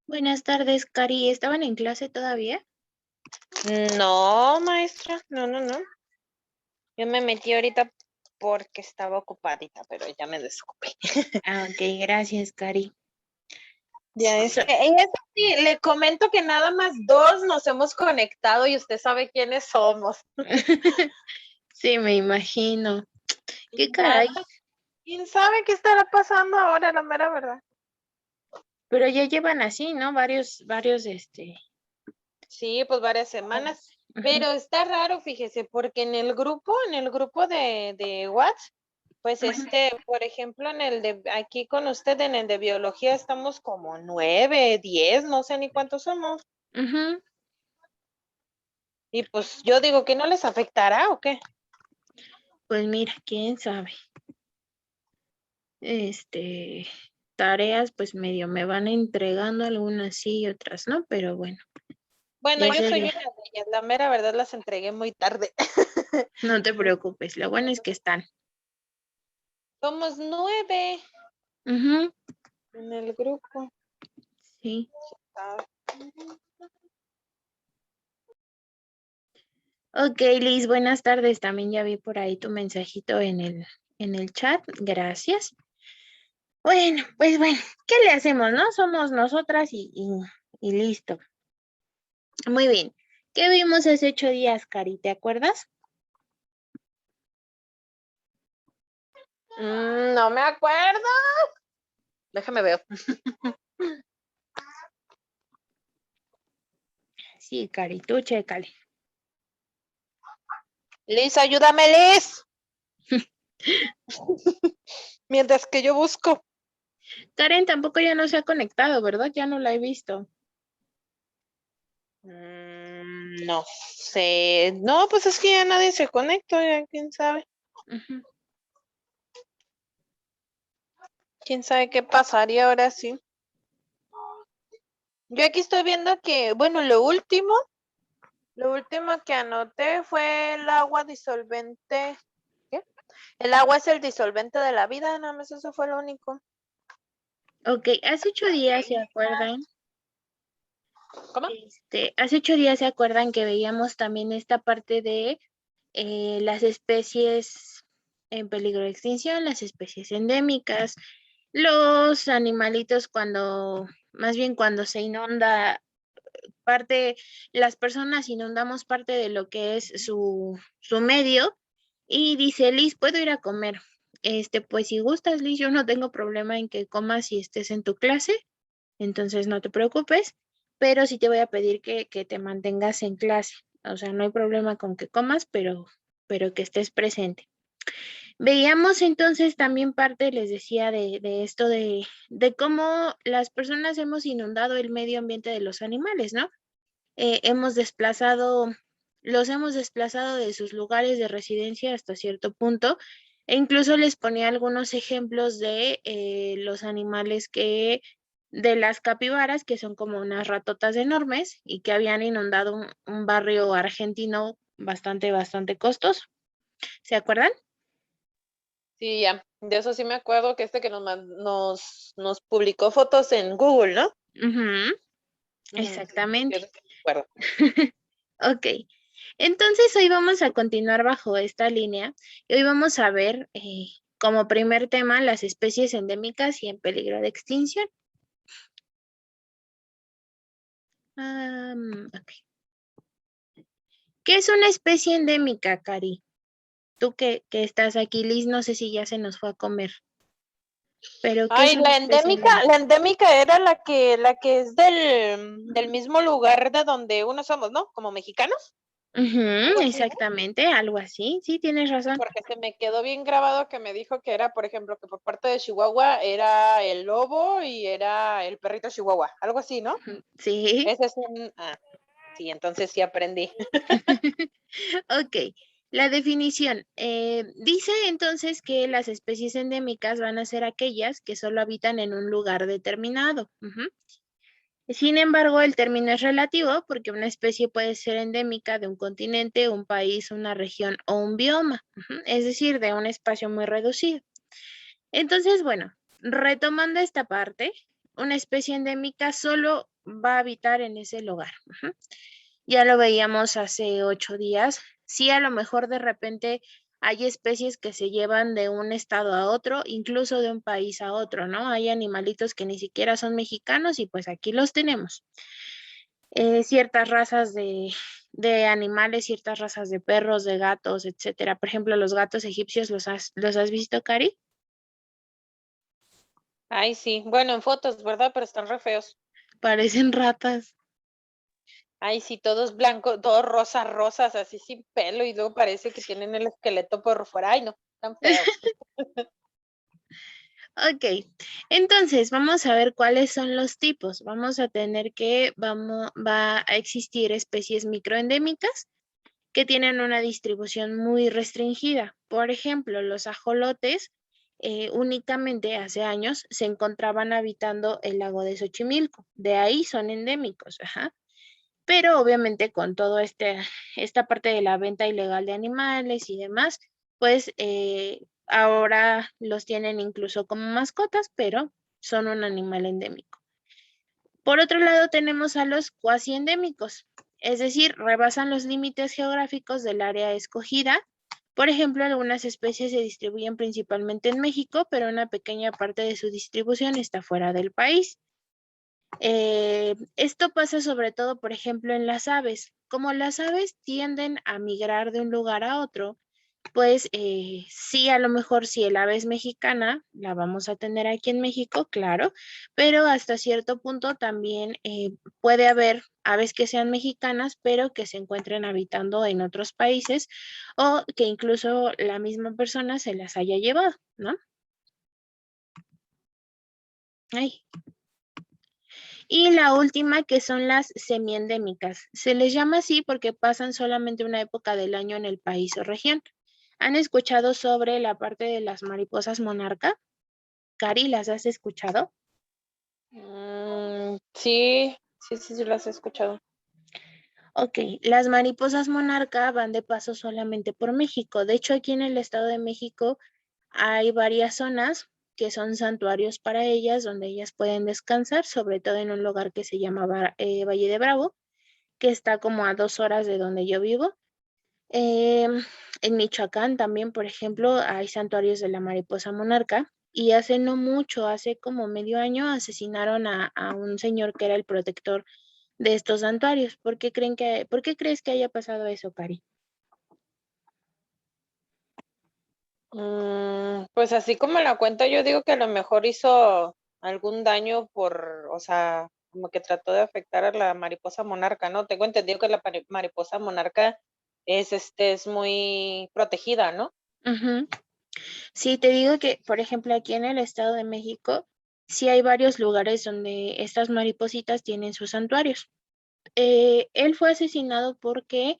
Buenas tardes, Cari. ¿Estaban en clase todavía? No, maestra, no. Yo me metí ahorita porque estaba ocupadita, pero ya me desocupé. Ok, gracias, Cari. Ya eso. En eso sí, le comento que nada más dos nos hemos conectado y usted sabe quiénes somos. Sí, me imagino. ¿Qué Ya, caray? ¿quién sabe qué estará pasando ahora, la mera verdad? Pero ya llevan así, ¿no? Sí, pues varias semanas. Ujú, Pero está raro, fíjese, porque en el grupo de WhatsApp, pues ujú. por ejemplo, en el de aquí con usted, en el de biología, estamos como 9, 10, no sé ni cuántos somos. Ujú. Y pues yo digo que no les afectará o qué. Pues mira, quién sabe. Este, tareas, pues medio me van entregando algunas sí y otras no, pero bueno, Bueno, ya yo soy sería. una de ellas, la mera verdad las entregué muy tarde. No te preocupes, lo bueno es que están. Somos 9 Ujú, en el grupo. sí. Ah, Ok, Liz, buenas tardes. También ya vi por ahí tu mensajito en el chat. Gracias. Bueno, ¿qué le hacemos, no? Somos nosotras y listo. Muy bien. ¿Qué vimos hace 8 días, Cari? ¿Te acuerdas? no me acuerdo. Déjame ver. Sí, Cari, tú chécale. Liz, ayúdame, Liz. Mientras que yo busco. Karen tampoco ya no se ha conectado, ¿verdad? Ya no la he visto. No sé. No, pues es que ya nadie se conecta, ya quién sabe. Ujú. Quién sabe qué pasaría ahora sí. Yo aquí estoy viendo que, bueno, lo último que anoté fue el agua disolvente. ¿Qué? El agua es el disolvente de la vida, nada más eso fue lo único. Ok, hace 8 días, ¿se acuerdan? ¿Cómo? Hace 8 días se acuerdan que veíamos también esta parte de las especies en peligro de extinción, las especies endémicas, los animalitos más bien cuando se inunda parte, las personas inundamos parte de lo que es su medio y dice, Liz, ¿puedo ir a comer? Pues si gustas, Liz, yo no tengo problema en que comas y estés en tu clase, entonces no te preocupes, pero sí te voy a pedir que te mantengas en clase. O sea, no hay problema con que comas, pero que estés presente. Veíamos entonces también parte, les decía, de esto de cómo las personas hemos inundado el medio ambiente de los animales, ¿no? Hemos desplazado, los hemos desplazado de sus lugares de residencia hasta cierto punto, e incluso les ponía algunos ejemplos de los animales de las capibaras, que son como unas ratotas enormes y que habían inundado un barrio argentino bastante costoso. ¿Se acuerdan? Sí, ya. De eso sí me acuerdo que que nos publicó fotos en Google, ¿no? Ujú, Ujú, sí, exactamente. eso sí me acuerdo. Ok, entonces hoy vamos a continuar bajo esta línea y hoy vamos a ver como primer tema las especies endémicas y en peligro de extinción. Ok. ¿Qué es una especie endémica, Cari? Tú que estás aquí, Liz, no sé si ya se nos fue a comer, pero ¿qué es Ay, una la especie endémica, endémica? la endémica era la que es del mismo lugar de donde uno somos, ¿no? Como mexicanos, Ujú, algo así, ¿no? exactamente, algo así, sí, tienes razón. Porque se me quedó bien grabado que me dijo que era, por ejemplo, que por parte de Chihuahua era el lobo y era el perrito Chihuahua, algo así, ¿no? Ujú, sí. Ese es sí, entonces sí aprendí. Ok, la definición. Dice entonces que las especies endémicas van a ser aquellas que solo habitan en un lugar determinado. Ujú. Sin embargo, el término es relativo porque una especie puede ser endémica de un continente, un país, una región o un bioma, ujú, es decir, de un espacio muy reducido. Entonces, bueno, retomando esta parte, una especie endémica solo va a habitar en ese lugar. Ujú. Ya lo veíamos hace 8 días. Sí, a lo mejor de repente hay especies que se llevan de un estado a otro, incluso de un país a otro, ¿no? Hay animalitos que ni siquiera son mexicanos y pues aquí los tenemos. Ciertas razas de animales, ciertas razas de perros, de gatos, etcétera. Por ejemplo, los gatos egipcios, los has visto, Cari? Ay, sí. Bueno, en fotos, ¿verdad? Pero están re feos. Parecen ratas. Ay, sí, todos blancos, todos rosas, rosas, así sin pelo, y luego parece que tienen el esqueleto por fuera. Ay, no, están feos. Ok, entonces vamos a ver cuáles son los tipos. Vamos a tener que va a existir especies microendémicas que tienen una distribución muy restringida. Por ejemplo, los ajolotes únicamente hace años se encontraban habitando el lago de Xochimilco. De ahí son endémicos, ajá. Pero obviamente con todo esta parte de la venta ilegal de animales y demás, pues ahora los tienen incluso como mascotas, pero son un animal endémico. Por otro lado, tenemos a los cuasi endémicos, es decir, rebasan los límites geográficos del área escogida. Por ejemplo, algunas especies se distribuyen principalmente en México, pero una pequeña parte de su distribución está fuera del país. Esto pasa sobre todo, por ejemplo, en las aves. Como las aves tienden a migrar de un lugar a otro, pues sí, a lo mejor si el ave es mexicana, la vamos a tener aquí en México, claro, pero hasta cierto punto también puede haber aves que sean mexicanas, pero que se encuentren habitando en otros países o que incluso la misma persona se las haya llevado, ¿no? Ay. Y la última, que son las semiendémicas. Se les llama así porque pasan solamente una época del año en el país o región. ¿Han escuchado sobre la parte de las mariposas monarca? Cari, ¿las has escuchado? Sí, sí, sí, sí, las he escuchado. Ok, las mariposas monarca van de paso solamente por México. De hecho, aquí en el Estado de México hay varias zonas que son santuarios para ellas, donde ellas pueden descansar, sobre todo en un lugar que se llama Valle de Bravo, que está como a 2 horas de donde yo vivo. En Michoacán también, por ejemplo, hay santuarios de la mariposa monarca y hace no mucho, hace como medio año, asesinaron a un señor que era el protector de estos santuarios. ¿Por qué crees que haya pasado eso, Cari? Pues así como la cuenta, yo digo que a lo mejor hizo algún daño o sea, como que trató de afectar a la mariposa monarca, ¿no? Tengo entendido que la mariposa monarca es muy protegida, ¿no? Ujú. Sí, te digo que, por ejemplo, aquí en el Estado de México, sí hay varios lugares donde estas maripositas tienen sus santuarios. Él fue asesinado porque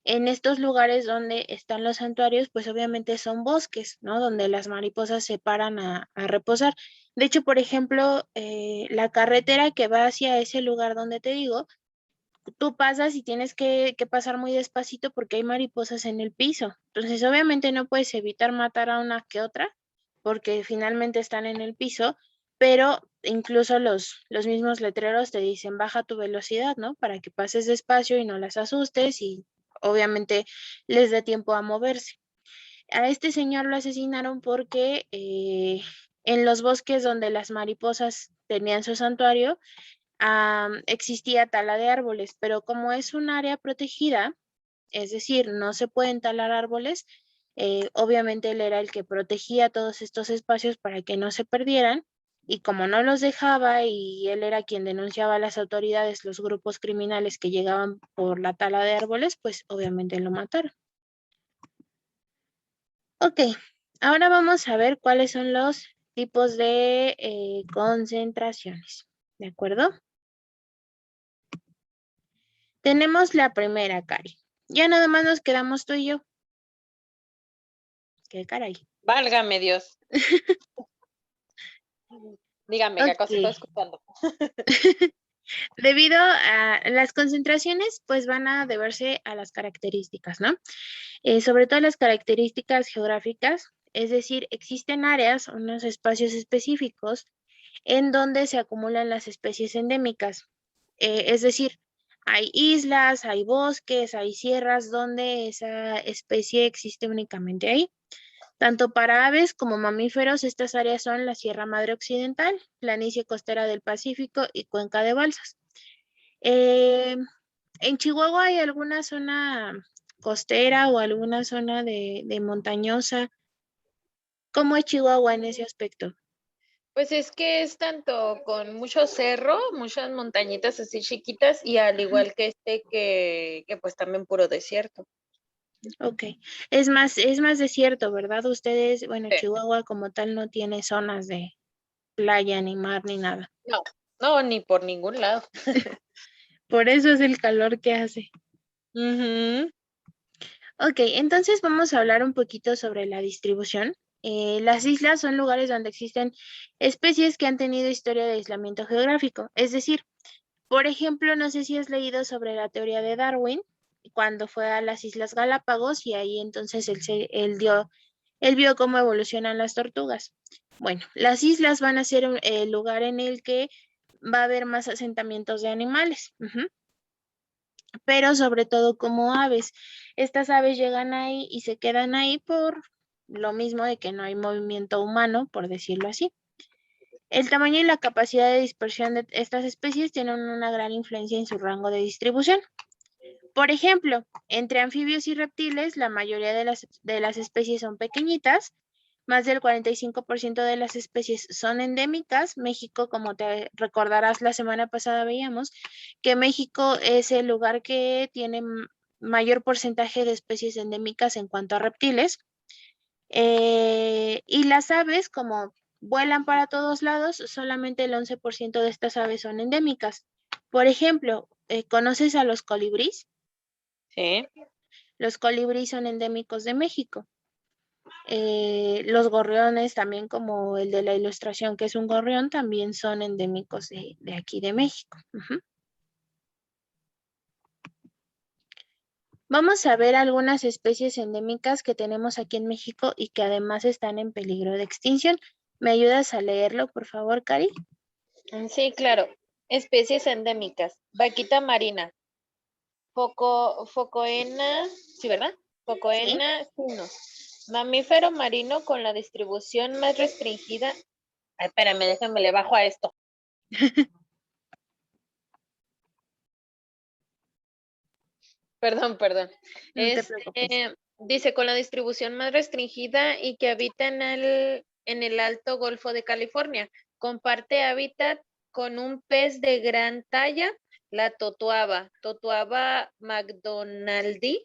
en estos lugares donde están los santuarios, pues obviamente son bosques, ¿no? Donde las mariposas se paran a reposar. De hecho, por ejemplo, la carretera que va hacia ese lugar donde te digo, tú pasas y tienes que pasar muy despacito porque hay mariposas en el piso. Entonces, obviamente no puedes evitar matar a una que otra porque finalmente están en el piso, pero incluso los mismos letreros te dicen baja tu velocidad, ¿no? Para que pases despacio y no las asustes y obviamente les dé tiempo a moverse. A este señor lo asesinaron porque en los bosques donde las mariposas tenían su santuario, existía tala de árboles, pero como es un área protegida, es decir, no se pueden talar árboles, obviamente él era el que protegía todos estos espacios para que no se perdieran. Y como no los dejaba y él era quien denunciaba a las autoridades, los grupos criminales que llegaban por la tala de árboles, pues obviamente lo mataron. Ok, ahora vamos a ver cuáles son los tipos de concentraciones. ¿De acuerdo? Tenemos la primera, Cari. Ya nada más nos quedamos tú y yo. Qué caray. Válgame Dios. Dígame, que Ok. acaso estoy escuchando. Debido a las concentraciones, pues van a deberse a las características, ¿no? Sobre todo las características geográficas, es decir, existen áreas, unos espacios específicos en donde se acumulan las especies endémicas. Es decir, hay islas, hay bosques, hay sierras donde esa especie existe únicamente ahí. Tanto para aves como mamíferos, estas áreas son la Sierra Madre Occidental, planicie costera del Pacífico y cuenca de Balsas. Eh, ¿En Chihuahua hay alguna zona costera o alguna zona de montañosa? ¿Cómo es Chihuahua en ese aspecto? Pues es que es tanto con mucho cerro, muchas montañitas así chiquitas y al igual que que pues también puro desierto. Ok, es más desierto, ¿verdad? Ustedes, bueno, Sí. Chihuahua como tal no tiene zonas de playa, ni mar, ni nada. No, no, ni por ningún lado. Por eso es el calor que hace. Ujú. Ok, entonces vamos a hablar un poquito sobre la distribución. Las islas son lugares donde existen especies que han tenido historia de aislamiento geográfico. Es decir, por ejemplo, no sé si has leído sobre la teoría de Darwin, cuando fue a las Islas Galápagos y ahí entonces él vio cómo evolucionan las tortugas. Bueno, las islas van a ser el lugar en el que va a haber más asentamientos de animales. Ujú. Pero sobre todo como aves. Estas aves llegan ahí y se quedan ahí por lo mismo de que no hay movimiento humano, por decirlo así. El tamaño y la capacidad de dispersión de estas especies tienen una gran influencia en su rango de distribución. Por ejemplo, entre anfibios y reptiles, la mayoría de las especies son pequeñitas, más del 45% de las especies son endémicas. México, como te recordarás, la semana pasada veíamos que México es el lugar que tiene mayor porcentaje de especies endémicas en cuanto a reptiles. Y las aves, como vuelan para todos lados, solamente el 11% de estas aves son endémicas. Por ejemplo, ¿conoces a los colibríes? Sí. Los colibríes son endémicos de México. Los gorriones, también como el de la ilustración, que es un gorrión, también son endémicos de aquí de México. Ujú. Vamos a ver algunas especies endémicas que tenemos aquí en México y que además están en peligro de extinción. ¿Me ayudas a leerlo, por favor, Cari? Sí, claro. Especies endémicas. Vaquita marina. Focoena, sí, ¿verdad? Sí. Focoena sinus. Mamífero marino con la distribución más restringida. Ay, espérame, déjame le bajo a esto. Perdón, perdón. No te preocupes. Dice con la distribución más restringida y que habita en el Alto Golfo de California. Comparte hábitat con un pez de gran talla, la Totuaba mcdonaldi,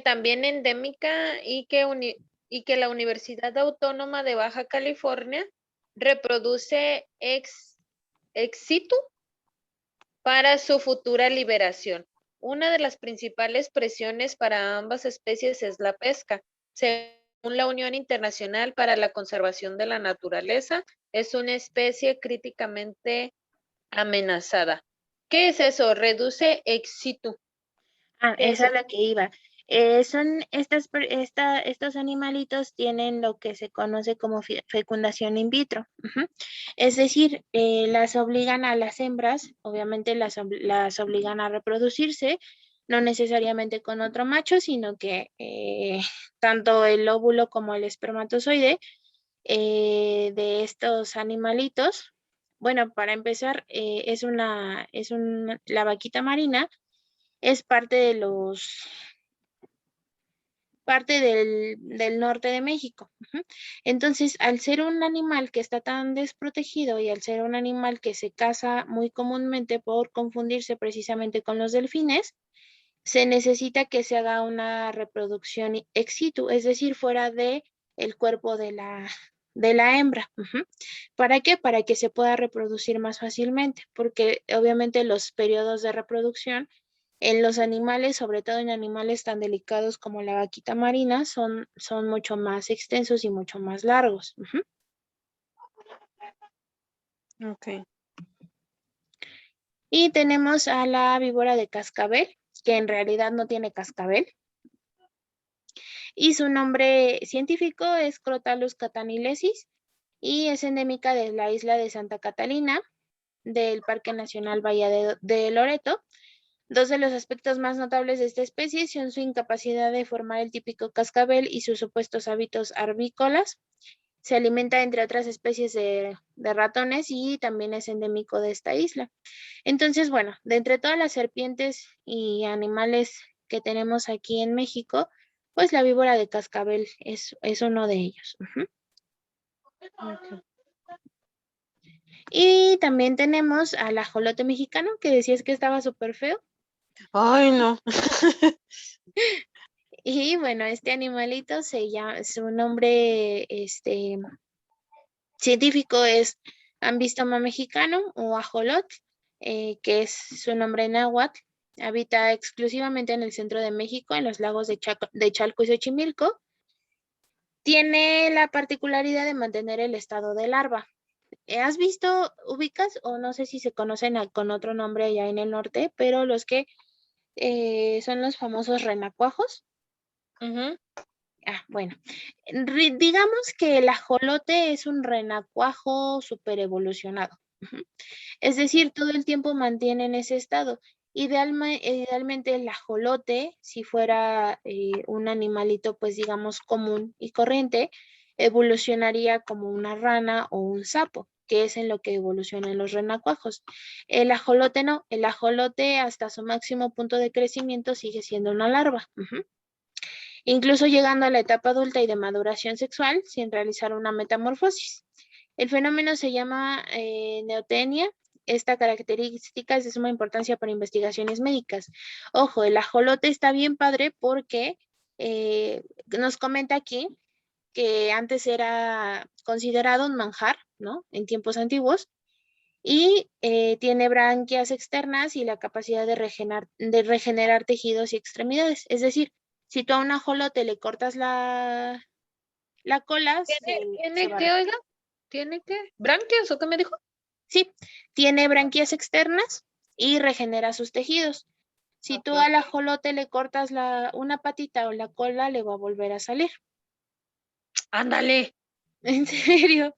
también endémica y que la Universidad Autónoma de Baja California reproduce ex situ para su futura liberación. Una de las principales presiones para ambas especies es la pesca. Según la Unión Internacional para la Conservación de la Naturaleza, es una especie críticamente amenazada. ¿Qué es eso? Reduce ex situ. Ah, ¿Qué es esa es eso? la que iba. Son estos animalitos tienen lo que se conoce como fecundación in vitro. Ujú. Es decir, las obligan a las hembras, obviamente las obligan a reproducirse, no necesariamente con otro macho, sino que tanto el óvulo como el espermatozoide de estos animalitos, bueno, para empezar, la vaquita marina es parte del norte de México. Ujú. Entonces, al ser un animal que está tan desprotegido y al ser un animal que se caza muy comúnmente por confundirse precisamente con los delfines, se necesita que se haga una reproducción ex situ, es decir, fuera de el cuerpo de la hembra. Ujú. ¿Para qué? Para que se pueda reproducir más fácilmente, porque obviamente los periodos de reproducción en los animales, sobre todo en animales tan delicados como la vaquita marina, son mucho más extensos y mucho más largos. Ujú. Ok. Y tenemos a la víbora de cascabel, que en realidad no tiene cascabel, y su nombre científico es Crotalus catanilesis. y es endémica de la isla de Santa Catalina, del Parque Nacional Bahía de Loreto. Dos de los aspectos más notables de esta especie son su incapacidad de formar el típico cascabel y sus supuestos hábitos arvícolas. Se alimenta, entre otras especies, de ratones y también es endémico de esta isla. Entonces, bueno, de entre todas las serpientes y animales que tenemos aquí en México, pues la víbora de cascabel es uno de ellos. Ujú. Ok. Y también tenemos al ajolote mexicano, que decías que estaba súper feo. Ay, no. Y bueno, este animalito su nombre científico es Ambistoma mexicano o ajolot, que es su nombre náhuatl. Habita exclusivamente en el centro de México, en los lagos de Chalco y Xochimilco. Tiene la particularidad de mantener el estado de larva. ¿Has visto, ubicas, o no sé si se conocen con otro nombre allá en el norte, pero los que son los famosos renacuajos? Ujú. Ah, bueno, digamos que el ajolote es un renacuajo super evolucionado. Ujú. Es decir, todo el tiempo mantienen ese estado. Idealmente el ajolote, si fuera un animalito, pues digamos común y corriente, evolucionaría como una rana o un sapo, que es en lo que evolucionan los renacuajos. El ajolote no, el ajolote hasta su máximo punto de crecimiento sigue siendo una larva. Ujú. Incluso llegando a la etapa adulta y de maduración sexual sin realizar una metamorfosis. El fenómeno se llama neotenia. Esta característica es de suma importancia para investigaciones médicas. Ojo, el ajolote está bien padre porque nos comenta aquí que antes era considerado un manjar, ¿no? En tiempos antiguos, y tiene branquias externas y la capacidad de regenerar tejidos y extremidades. Es decir, si tú a un ajolote le cortas la cola, se ¿Tiene va a qué, oiga? ¿Tiene qué? ¿Branquias o qué me dijo? Sí, tiene branquias externas y regenera sus tejidos. Si tú Ok. al ajolote le cortas una patita o la cola, le va a volver a salir. Ándale. En serio.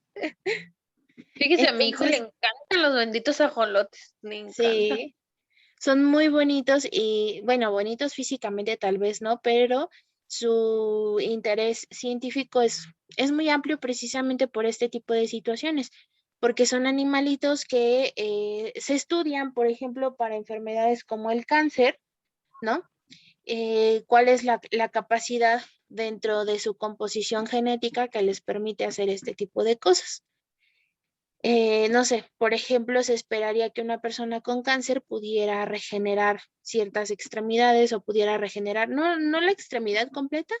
Fíjese, a mi hijo le Entonces, encantan los benditos ajolotes. Le encanta. sí, son muy bonitos y, bueno, bonitos físicamente tal vez no, pero su interés científico es muy amplio precisamente por este tipo de situaciones, porque son animalitos que se estudian, por ejemplo, para enfermedades como el cáncer, ¿no? Cuál es la capacidad dentro de su composición genética que les permite hacer este tipo de cosas. No sé, por ejemplo, se esperaría que una persona con cáncer pudiera regenerar ciertas extremidades o pudiera regenerar, no la extremidad completa,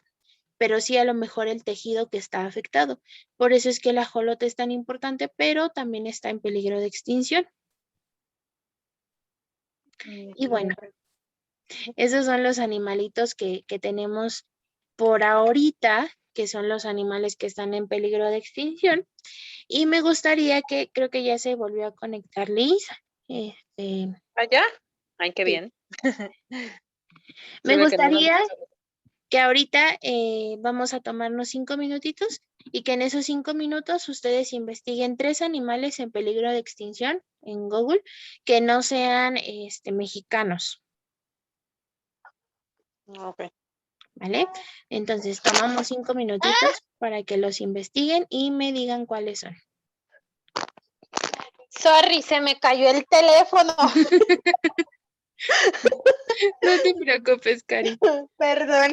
pero sí a lo mejor el tejido que está afectado. Por eso es que el ajolote es tan importante, pero también está en peligro de extinción. Y bueno, esos son los animalitos que tenemos por ahorita, que son los animales que están en peligro de extinción. Y me gustaría creo que ya se volvió a conectar Liz. Este, ¿Allá? Ay, qué sí. bien. Se Me ve que no lo gustaría que ahorita vamos a tomarnos 5 minutitos y que en esos 5 minutos ustedes investiguen 3 animales en peligro de extinción en Google que no sean mexicanos, Ok. ¿vale? Entonces tomamos 5 minutitos para que los investiguen y me digan cuáles son. Sorry, se me cayó el teléfono. No te preocupes, Cari. Perdón.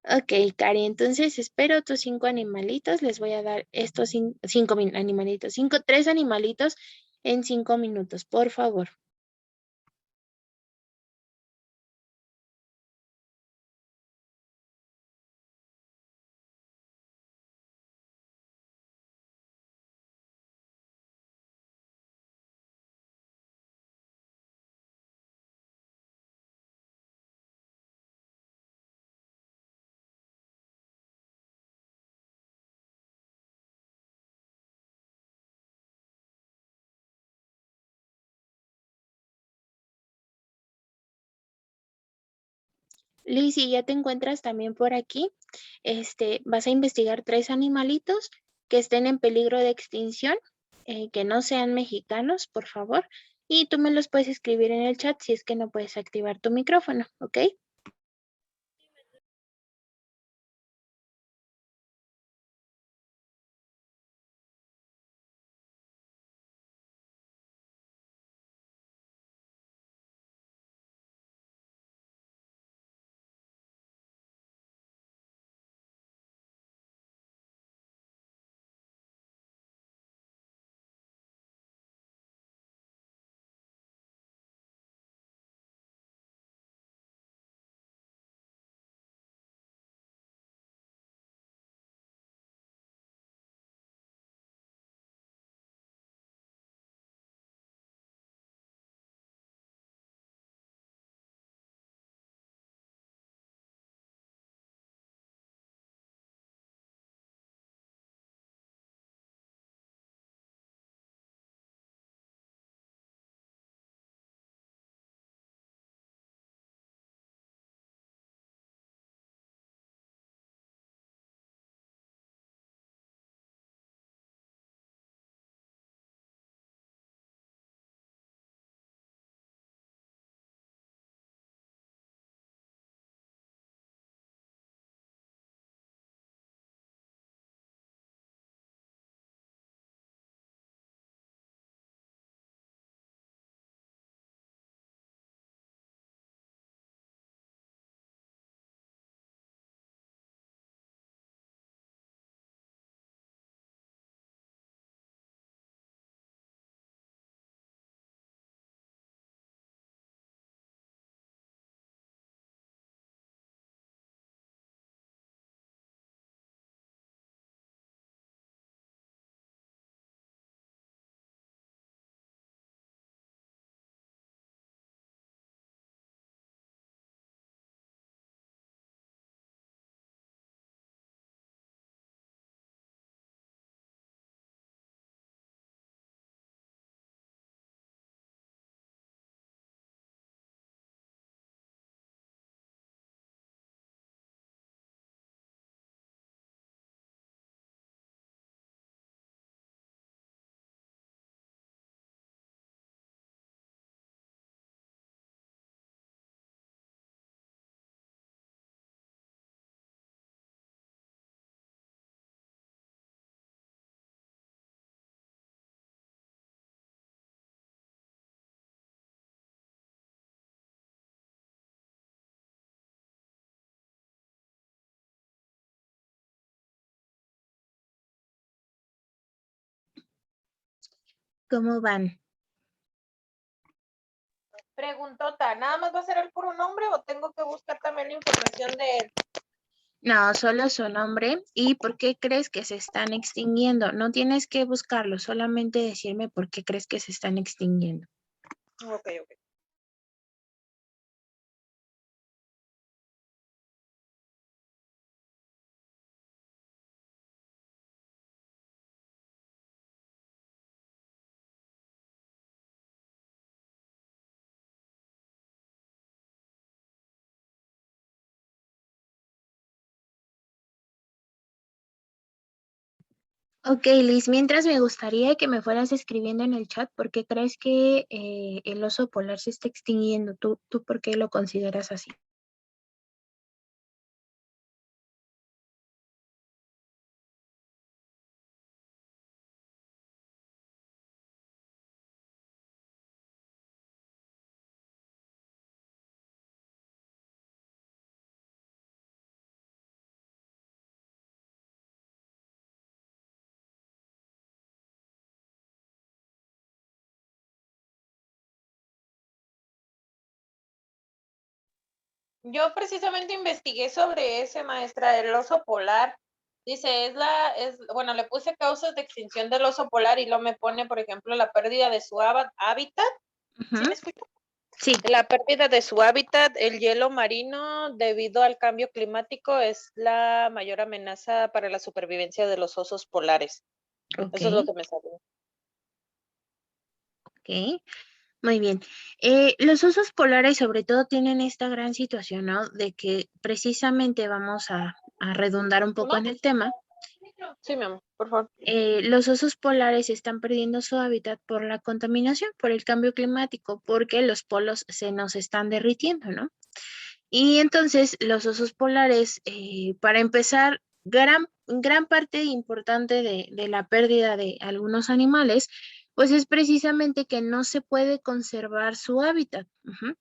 Ok, Cari, entonces espero tus 5 animalitos. Les voy a dar estos animalitos, 3 animalitos en 5 minutos, por favor. Liz, si ya te encuentras también por aquí, vas a investigar 3 animalitos que estén en peligro de extinción, que no sean mexicanos, por favor, y tú me los puedes escribir en el chat si es que no puedes activar tu micrófono, ¿ok? ¿Cómo van? Preguntota, ¿nada más va a ser el puro nombre o tengo que buscar también la información de él? No, solo su nombre y por qué crees que se están extinguiendo. No tienes que buscarlo, solamente decirme por qué crees que se están extinguiendo. Ok, ok. Ok, Liz, mientras me gustaría que me fueras escribiendo en el chat por qué crees que el oso polar se está extinguiendo. ¿Tú por qué lo consideras así? Yo precisamente investigué sobre ese, maestra, el oso polar. Dice, bueno, le puse causas de extinción del oso polar y luego me pone, por ejemplo, la pérdida de su hábitat. ¿Sí me escucho? Sí. La pérdida de su hábitat, el hielo marino, debido al cambio climático, es la mayor amenaza para la supervivencia de los osos polares. Ok, Eso es lo que me salió. ok. Muy bien. Los osos polares sobre todo tienen esta gran situación, ¿no? De que precisamente vamos a redundar un poco ¿Mamá? en el tema. Sí, mi amor, por favor. Los osos polares están perdiendo su hábitat por la contaminación, por el cambio climático, porque los polos se nos están derritiendo, ¿no? Y entonces los osos polares, para empezar, gran parte importante de la pérdida de algunos animales, pues es precisamente que no se puede conservar su hábitat. Ujú.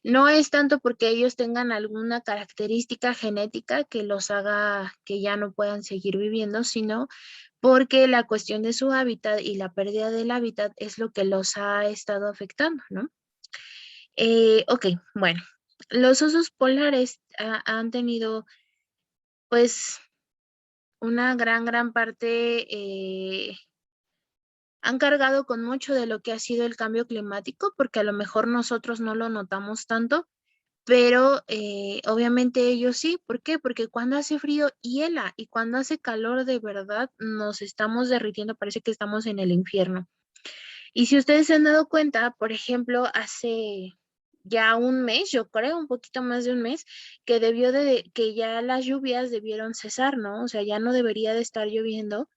No es tanto porque ellos tengan alguna característica genética que los haga que ya no puedan seguir viviendo, sino porque la cuestión de su hábitat y la pérdida del hábitat es lo que los ha estado afectando, ¿no? Ok, bueno, los osos polares han tenido pues una gran parte, han cargado con mucho de lo que ha sido el cambio climático, porque a lo mejor nosotros no lo notamos tanto, pero obviamente ellos sí. ¿Por qué? Porque cuando hace frío hiela y cuando hace calor de verdad nos estamos derritiendo, parece que estamos en el infierno. Y si ustedes se han dado cuenta, por ejemplo, hace ya un mes, yo creo, un poquito más de un mes, que que ya las lluvias debieron cesar, ¿no? O sea, ya no debería de estar lloviendo.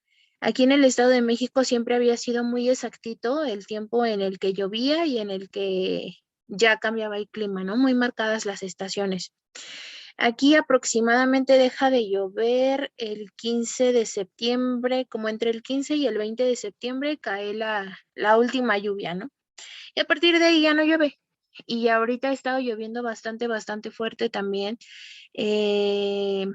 Aquí en el Estado de México siempre había sido muy exactito el tiempo en el que llovía y en el que ya cambiaba el clima, ¿no? Muy marcadas las estaciones. Aquí aproximadamente deja de llover el 15 de septiembre, como entre el 15 y el 20 de septiembre cae la última lluvia, ¿no? Y a partir de ahí ya no llueve. Y ahorita ha estado lloviendo bastante fuerte también. Eh,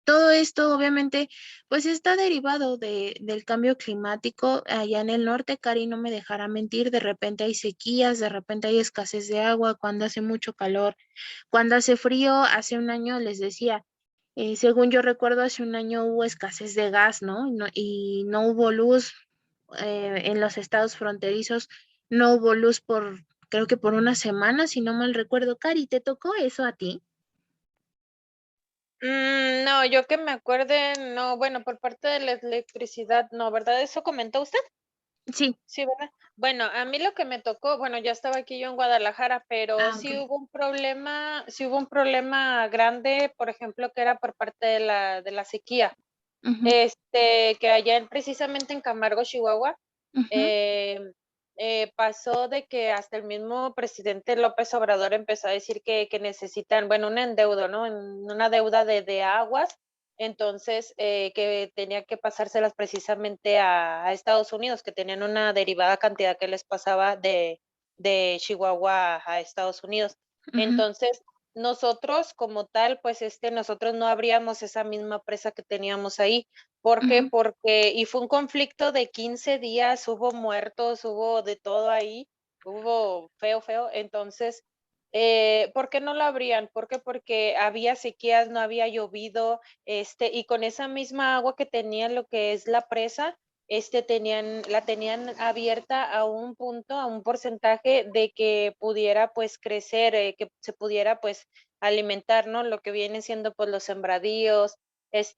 Todo esto obviamente pues está derivado del cambio climático allá en el norte. Cari no me dejará mentir, de repente hay sequías, de repente hay escasez de agua, cuando hace mucho calor, cuando hace frío. Hace un año les decía, según yo recuerdo, hace un año hubo escasez de gas, ¿no? Y no hubo luz en los estados fronterizos, no hubo luz creo que por una semana, si no mal recuerdo. Cari, ¿te tocó eso a ti? No, yo que me acuerde, no, bueno, por parte de la electricidad, no, ¿verdad? ¿Eso comentó usted? Sí. Sí, ¿verdad? Bueno, a mí lo que me tocó, bueno, ya estaba aquí yo en Guadalajara, pero Ah, ok. sí hubo un problema grande, por ejemplo, que era por parte de la sequía. Ujú, Que allá precisamente en Camargo, Chihuahua, ujú, eh, pasó de que hasta el mismo presidente López Obrador empezó a decir que necesitan, bueno, un endeudo, ¿no? Una deuda de aguas, entonces que tenía que pasárselas precisamente a Estados Unidos, que tenían una derivada cantidad que les pasaba de Chihuahua a Estados Unidos. ujú, Entonces, nosotros como tal, pues nosotros no abríamos esa misma presa que teníamos ahí. ¿Por qué? ujú, Porque, y fue un conflicto de 15 días, hubo muertos, hubo de todo ahí, hubo feo. Entonces, ¿por qué no lo abrían? ¿Por qué? Porque había sequías, no había llovido, y con esa misma agua que tenían lo que es la presa, la tenían abierta a un punto, a un porcentaje de que pudiera pues crecer, que se pudiera pues alimentar, ¿no? Lo que viene siendo pues los sembradíos, pues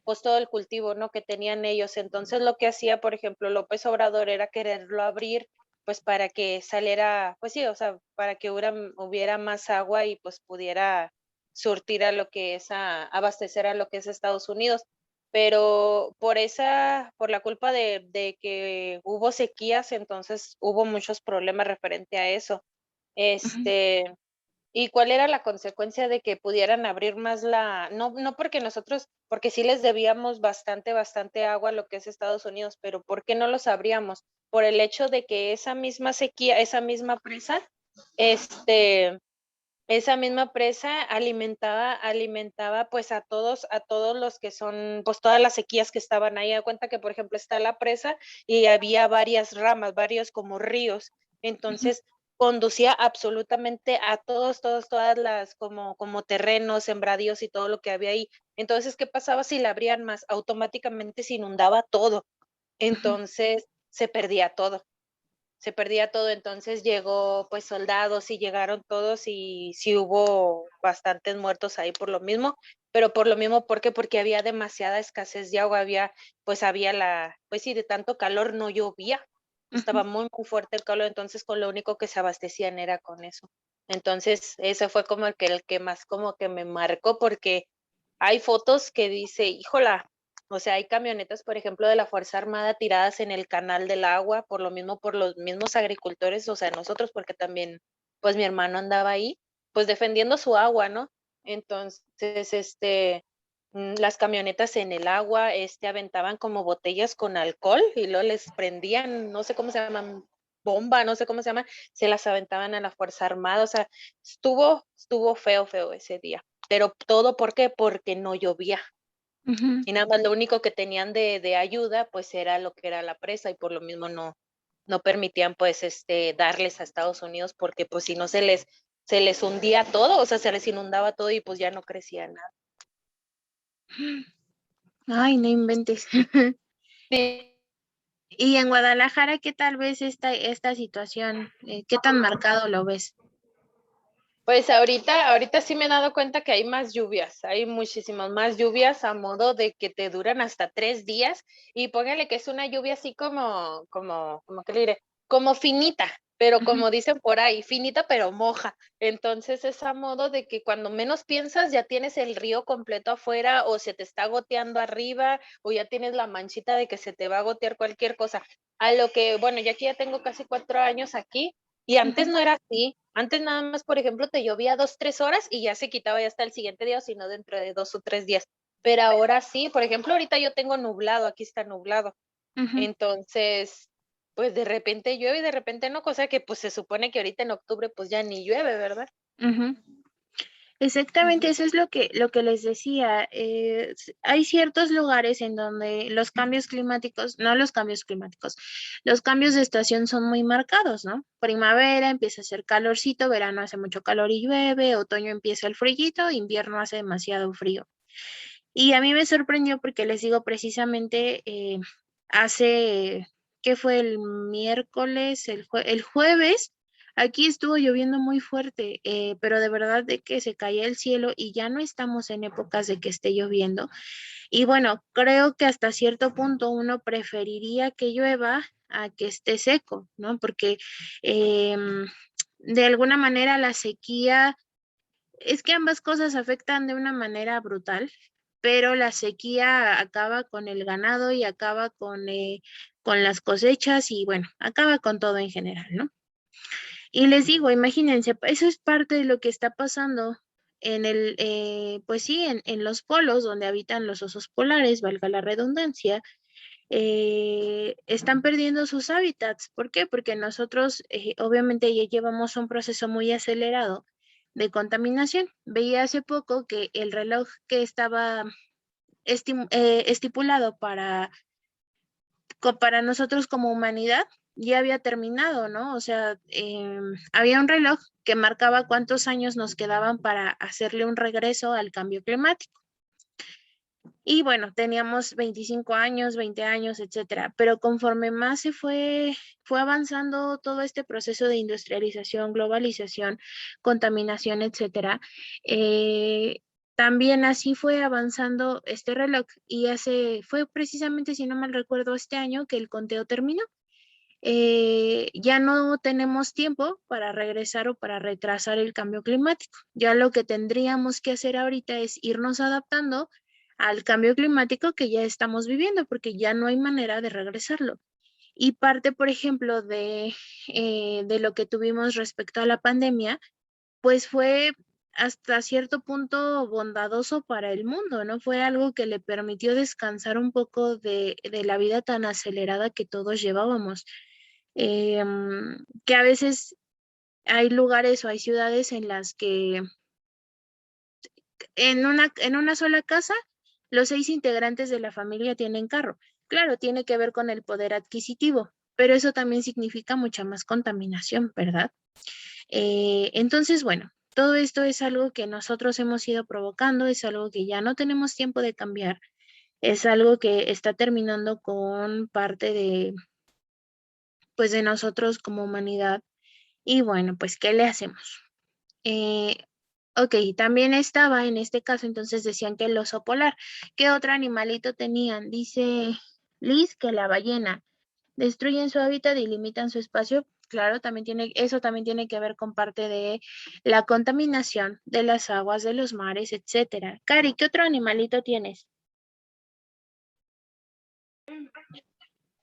pues todo el cultivo, ¿no? Que tenían ellos. Entonces lo que hacía, por ejemplo, López Obrador era quererlo abrir, pues para que saliera, pues sí, o sea, para que hubiera más agua y pues pudiera surtir a lo que es abastecer a lo que es Estados Unidos. Pero por la culpa de que hubo sequías, entonces hubo muchos problemas referente a eso. ujú, ¿Y cuál era la consecuencia de que pudieran abrir más no porque nosotros, porque sí les debíamos bastante agua a lo que es Estados Unidos, pero ¿por qué no los abríamos? Por el hecho de que esa misma sequía, este, esa misma presa alimentaba pues a todos los que son, pues todas las sequías que estaban ahí. Da cuenta que, por ejemplo, está la presa y había varias ramas, varios como ríos. ujú, Entonces, conducía absolutamente a todas las como terrenos, sembradíos y todo lo que había ahí. Entonces, ¿qué pasaba si la abrían más? Automáticamente se inundaba todo. ujú, Entonces, se perdía todo, entonces llegó pues soldados y llegaron todos y sí hubo bastantes muertos ahí por lo mismo. pero por lo mismo, ¿por qué? Porque había demasiada escasez de agua, pues sí, de tanto calor no llovía, Ujú. estaba muy, muy fuerte el calor, entonces con lo único que se abastecían era con eso. Entonces, ese fue como el que más como que me marcó, porque hay fotos que dice, híjola, o sea, hay camionetas, por ejemplo, de la Fuerza Armada tiradas en el canal del agua, por lo mismo, por los mismos agricultores, o sea, nosotros, porque también, pues mi hermano andaba ahí, pues defendiendo su agua, ¿no? Entonces, las camionetas en el agua, aventaban como botellas con alcohol y luego les prendían, no sé cómo se llaman, bomba, no sé cómo se llama, se las aventaban a la Fuerza Armada, o sea, estuvo feo, feo ese día. Pero todo, ¿por qué? Porque no llovía. Ujú. Y nada más lo único que tenían de ayuda, pues era lo que era la presa y por lo mismo no permitían pues darles a Estados Unidos porque pues si no se les hundía todo, o sea, se les inundaba todo y pues ya no crecía nada. Ay, no inventes. Sí. Y en Guadalajara, ¿qué tal ves esta situación? ¿Qué tan marcado lo ves? Pues ahorita sí me he dado cuenta que hay más lluvias, hay muchísimas más lluvias a modo de que te duran hasta 3 días y póngale que es una lluvia así como, ¿qué le diré? Como finita, pero Ujú. como dicen por ahí, finita pero moja. Entonces es a modo de que cuando menos piensas ya tienes el río completo afuera o se te está goteando arriba o ya tienes la manchita de que se te va a gotear cualquier cosa. A lo que, bueno, ya aquí ya tengo casi 4 años aquí y antes Ujú. no era así. Antes nada más, por ejemplo, te llovía 2, 3 horas y ya se quitaba ya hasta el siguiente día, o si no dentro de 2 o 3 días. Pero ahora sí, por ejemplo, ahorita yo tengo nublado, aquí está nublado. Ujú. Entonces, pues de repente llueve y de repente no, cosa que pues se supone que ahorita en octubre pues ya ni llueve, ¿verdad? Ujú. Exactamente, Ujú. eso es lo que les decía. Hay ciertos lugares en donde los cambios climáticos, no los cambios climáticos, los cambios de estación son muy marcados, ¿no? Primavera empieza a hacer calorcito, verano hace mucho calor y llueve, otoño empieza el frillito, invierno hace demasiado frío. Y a mí me sorprendió porque les digo precisamente hace, ¿qué fue el miércoles? El jueves, aquí estuvo lloviendo muy fuerte, pero de verdad de que se caía el cielo y ya no estamos en épocas de que esté lloviendo. Y bueno, creo que hasta cierto punto uno preferiría que llueva a que esté seco, ¿no? Porque de alguna manera la sequía es que ambas cosas afectan de una manera brutal, pero la sequía acaba con el ganado y acaba con las cosechas y bueno, acaba con todo en general, ¿no? Y les digo, imagínense, eso es parte de lo que está pasando pues sí, en los polos donde habitan los osos polares, valga la redundancia, están perdiendo sus hábitats. ¿Por qué? Porque nosotros obviamente ya llevamos un proceso muy acelerado de contaminación. Veía hace poco que el reloj que estaba estipulado para nosotros como humanidad ya había terminado, ¿no? O sea, había un reloj que marcaba cuántos años nos quedaban para hacerle un regreso al cambio climático. Y bueno, teníamos 25 años, 20 años, etcétera. Pero conforme más fue avanzando todo este proceso de industrialización, globalización, contaminación, etcétera, eh, también así fue avanzando este reloj. Y fue precisamente, si no mal recuerdo, este año que el conteo terminó. Ya no tenemos tiempo para regresar o para retrasar el cambio climático. Ya lo que tendríamos que hacer ahorita es irnos adaptando al cambio climático que ya estamos viviendo, porque ya no hay manera de regresarlo. Y parte, por ejemplo, de lo que tuvimos respecto a la pandemia, pues fue hasta cierto punto bondadoso para el mundo, ¿no? Fue algo que le permitió descansar un poco de la vida tan acelerada que todos llevábamos. Que a veces hay lugares o hay ciudades en las que en una sola casa los 6 integrantes de la familia tienen carro. Claro, tiene que ver con el poder adquisitivo, pero eso también significa mucha más contaminación, ¿verdad? Entonces, bueno, todo esto es algo que nosotros hemos ido provocando, es algo que ya no tenemos tiempo de cambiar, es algo que está terminando con parte pues, de nosotros como humanidad. Y bueno, pues, ¿qué le hacemos? Ok, también estaba en este caso, entonces decían que el oso polar. ¿Qué otro animalito tenían? Dice Liz que la ballena. Destruyen su hábitat y limitan su espacio. Claro, eso también tiene que ver con parte de la contaminación de las aguas, de los mares, etcétera. Cari, ¿qué otro animalito tienes?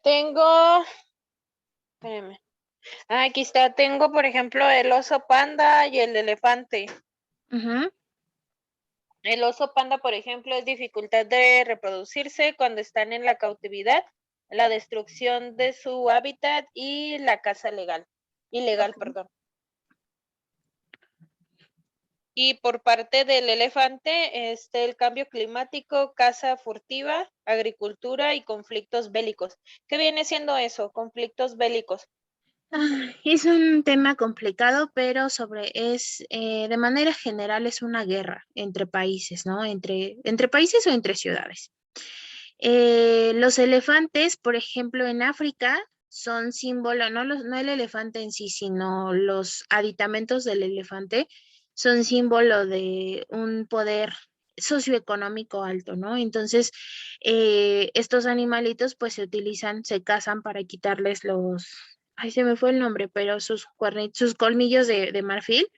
Tengo, espérame. Aquí está, tengo por ejemplo el oso panda y el elefante. Ujú. El oso panda, por ejemplo, es dificultad de reproducirse cuando están en la cautividad, la destrucción de su hábitat y la caza ilegal, Ok. perdón. Y por parte del elefante, el cambio climático, caza furtiva, agricultura y conflictos bélicos. ¿Qué viene siendo eso? Conflictos bélicos. Es un tema complicado, pero de manera general es una guerra entre países, ¿no? Entre países o entre ciudades. Los elefantes, por ejemplo, en África son símbolo, no el elefante en sí, sino los aditamentos del elefante son símbolo de un poder socioeconómico alto, ¿no? Entonces, estos animalitos pues se utilizan, se cazan para quitarles ay, se me fue el nombre, pero sus colmillos de marfil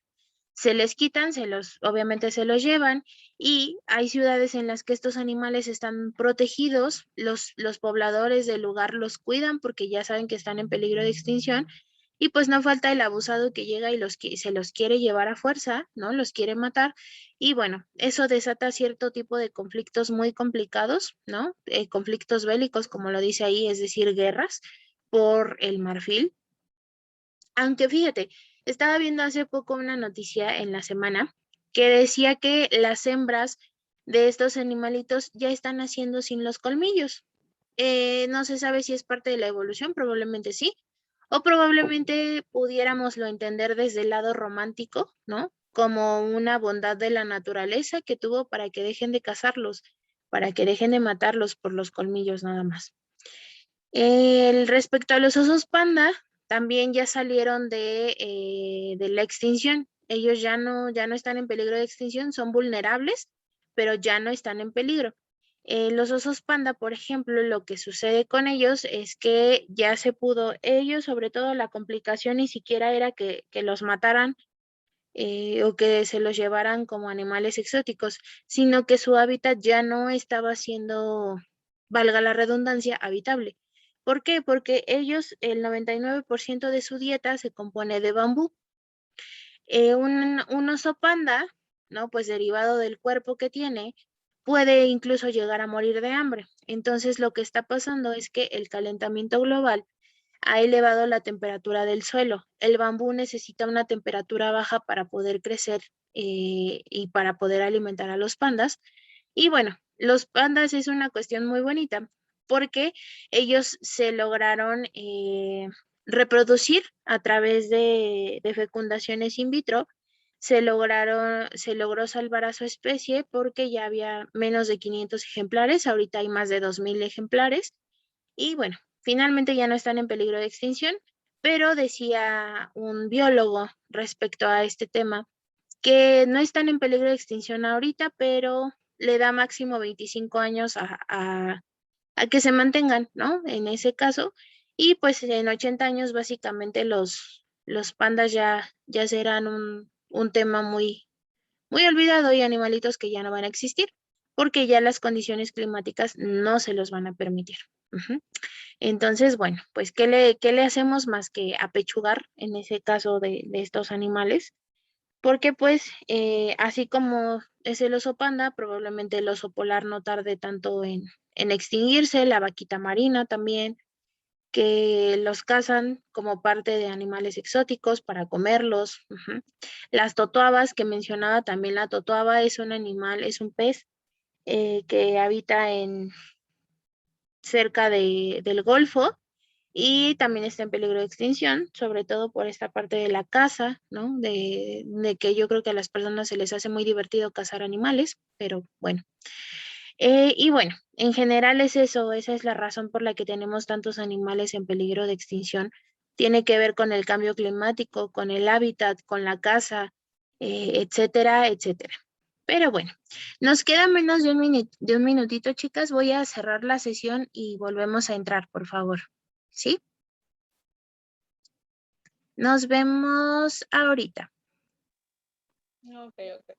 se les quitan, obviamente se los llevan y hay ciudades en las que estos animales están protegidos, los pobladores del lugar los cuidan porque ya saben que están en peligro de extinción y pues no falta el abusado que llega y se los quiere llevar a fuerza, ¿no? Los quiere matar y bueno, eso desata cierto tipo de conflictos muy complicados, ¿no? Conflictos bélicos, como lo dice ahí, es decir, guerras por el marfil. Aunque fíjate, estaba viendo hace poco una noticia en la semana que decía que las hembras de estos animalitos ya están haciendo sin los colmillos. No se sabe si es parte de la evolución, probablemente sí, o probablemente pudiéramos entender desde el lado romántico, ¿no? Como una bondad de la naturaleza que tuvo para que dejen de cazarlos, para que dejen de matarlos por los colmillos nada más. Respecto a los osos panda, también ya salieron de la extinción. Ellos ya no están en peligro de extinción, son vulnerables, pero ya no están en peligro. Los osos panda, por ejemplo, lo que sucede con ellos es que ya se pudo, ellos sobre todo la complicación ni siquiera era que los mataran o que se los llevaran como animales exóticos, sino que su hábitat ya no estaba siendo, valga la redundancia, habitable. ¿Por qué? Porque ellos, el 99% de su dieta se compone de bambú. Un oso panda, ¿no? Pues derivado del cuerpo que tiene, puede incluso llegar a morir de hambre. Entonces, lo que está pasando es que el calentamiento global ha elevado la temperatura del suelo. El bambú necesita una temperatura baja para poder crecer y para poder alimentar a los pandas. Y bueno, los pandas es una cuestión muy bonita porque ellos se lograron reproducir a través de fecundaciones in vitro. Se logró salvar a su especie porque ya había menos de 500 ejemplares, ahorita hay más de 2000 ejemplares y bueno, finalmente ya no están en peligro de extinción, pero decía un biólogo respecto a este tema que no están en peligro de extinción ahorita, pero le da máximo 25 años a que se mantengan, ¿no? En ese caso, y pues en 80 años básicamente los pandas ya serán un tema muy olvidado y animalitos que ya no van a existir, porque ya las condiciones climáticas no se los van a permitir. Ujú. Entonces, bueno, pues, qué le hacemos más que apechugar en ese caso de estos animales? Porque pues, así como es el oso panda, probablemente el oso polar no tarde tanto en extinguirse, la vaquita marina también, que los cazan como parte de animales exóticos para comerlos. Ujú. Las totoabas que mencionaba también, la totoaba es un animal, es un pez que habita cerca del Golfo y también está en peligro de extinción, sobre todo por esta parte de la caza, ¿no? De que yo creo que a las personas se les hace muy divertido cazar animales, pero bueno. Y bueno, en general es eso, esa es la razón por la que tenemos tantos animales en peligro de extinción. Tiene que ver con el cambio climático, con el hábitat, con la caza, etcétera, etcétera. Pero bueno, nos queda menos de un minutito, chicas. Voy a cerrar la sesión y volvemos a entrar, por favor. ¿Sí? Nos vemos ahorita. Ok, ok.